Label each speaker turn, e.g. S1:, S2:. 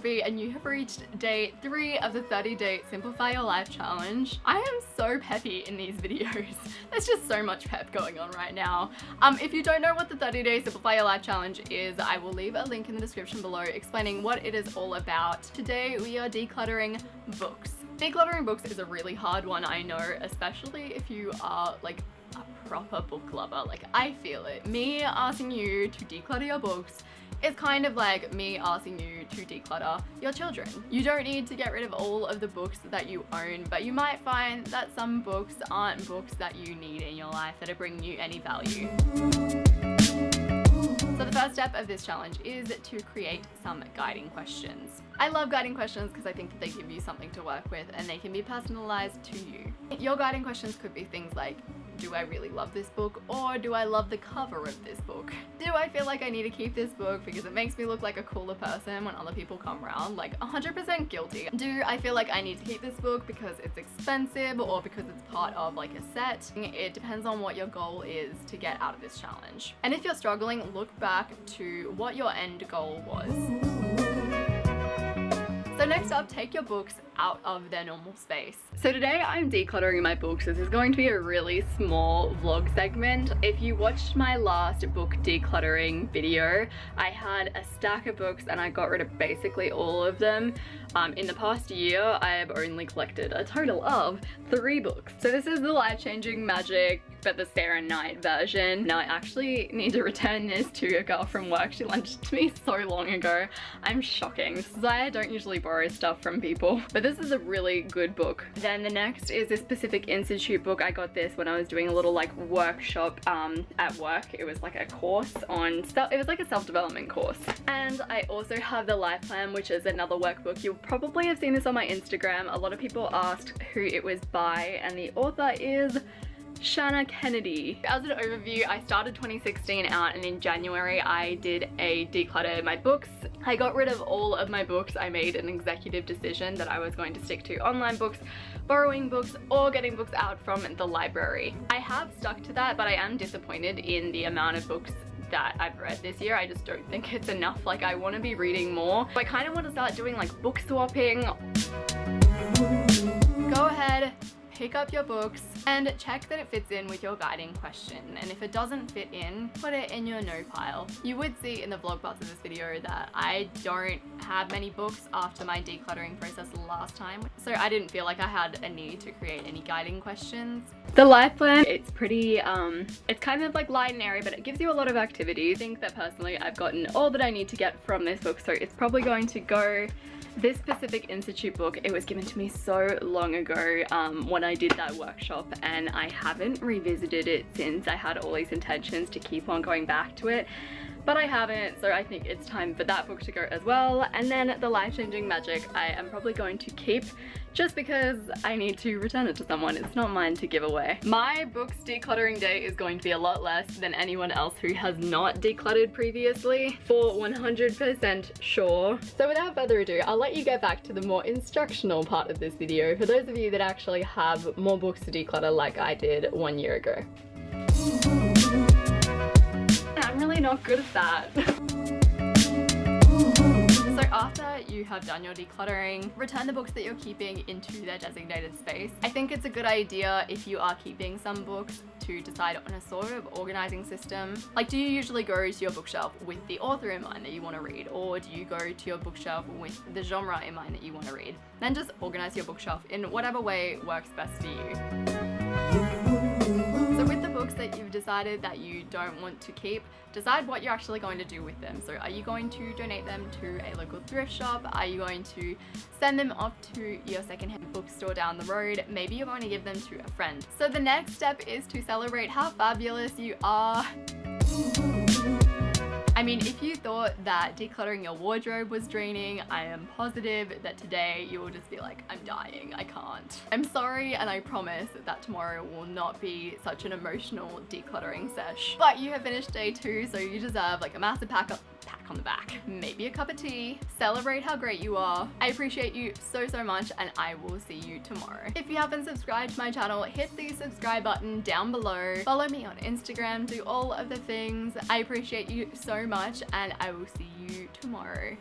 S1: Sophie, and you have reached day 3 of the 30-day Simplify Your Life challenge. I am so peppy in these videos. There's just so much pep going on right now. If you don't know what the 30-day Simplify Your Life challenge is, I will leave a link in the description below explaining what it is all about. Today we are decluttering books. Decluttering books is a really hard one, I know, especially if you are like a proper book lover. Like, I feel it. Me asking you to declutter your books is kind of like me asking you to declutter your children. You don't need to get rid of all of the books that you own, but you might find that some books aren't books that you need in your life that are bringing you any value. So the first step of this challenge is to create some guiding questions. I love guiding questions because I think that they give you something to work with and they can be personalized to you. Your guiding questions could be things like, do I really love this book, or do I love the cover of this book? Do I feel like I need to keep this book because it makes me look like a cooler person when other people come around? Like 100% guilty. Do I feel like I need to keep this book because it's expensive or because it's part of like a set? It depends on what your goal is to get out of this challenge. And if you're struggling, look back to what your end goal was. So next up, take your books out of their normal space. So today I'm decluttering my books. This is going to be a really small vlog segment. If you watched my last book decluttering video, I had a stack of books and I got rid of basically all of them. In the past year, I have only collected a total of 3 books. So this is the Life Changing Magic, but the Sarah Knight version. Now I actually need to return this to a girl from work. She lent it to me so long ago. I'm shocking. This is why I don't usually borrow stuff from people, but this is a really good book. Then the next is this Pacific Institute book. I got this when I was doing a little like workshop at work. It was like a course on stuff. It was like a self-development course. And I also have the Life Plan, which is another workbook. You'll probably have seen this on my Instagram. A lot of people asked who it was by, and the author is Shanna Kennedy. As an overview, I started 2016 out, and in January I did a declutter my books. I got rid of all of my books. I made an executive decision that I was going to stick to online books, borrowing books, or getting books out from the library. I have stuck to that, but I am disappointed in the amount of books that I've read this year. I just don't think it's enough. Like, I want to be reading more. So I kind of want to start doing like book swapping. Go ahead, pick up your books and check that it fits in with your guiding question. And if it doesn't fit in, put it in your no pile. You would see in the vlog parts of this video that I don't have many books after my decluttering process last time. So I didn't feel like I had a need to create any guiding questions. The Life Plan, it's pretty, it's kind of like light and airy, but it gives you a lot of activities. I think that personally I've gotten all that I need to get from this book, so it's probably going to go. This Pacific Institute book, it was given to me so long ago when I did that workshop, and I haven't revisited it since. I had all these intentions to keep on going back to it, but I haven't, so I think it's time for that book to go as well. And then the Life Changing Magic, I am probably going to keep just because I need to return it to someone. It's not mine to give away. My books decluttering day is going to be a lot less than anyone else who has not decluttered previously, for 100% sure. So without further ado, I'll let you get back to the more instructional part of this video for those of you that actually have more books to declutter like I did 1 year ago. I'm really not good at that. So after you have done your decluttering, return the books that you're keeping into their designated space. I think it's a good idea, if you are keeping some books, to decide on a sort of organizing system. Like, do you usually go to your bookshelf with the author in mind that you want to read, or do you go to your bookshelf with the genre in mind that you want to read? Then just organize your bookshelf in whatever way works best for you. So with the books that you've decided that you don't want to keep, decide what you're actually going to do with them. So are you going to donate them to a local thrift shop? Are you going to send them off to your secondhand bookstore down the road? Maybe you're going to give them to a friend. So the next step is to celebrate how fabulous you are. I mean, if you thought that decluttering your wardrobe was draining, I am positive that today you will just be like, I'm dying, I can't. I'm sorry, and I promise that tomorrow will not be such an emotional decluttering sesh. But you have finished day 2, so you deserve like a massive pat on the back, maybe a cup of tea, celebrate how great you are. I appreciate you so much, and I will see you tomorrow. If you haven't subscribed to my channel, hit the subscribe button down below. Follow me on Instagram, do all of the things. I appreciate you so much, and I will see you you tomorrow.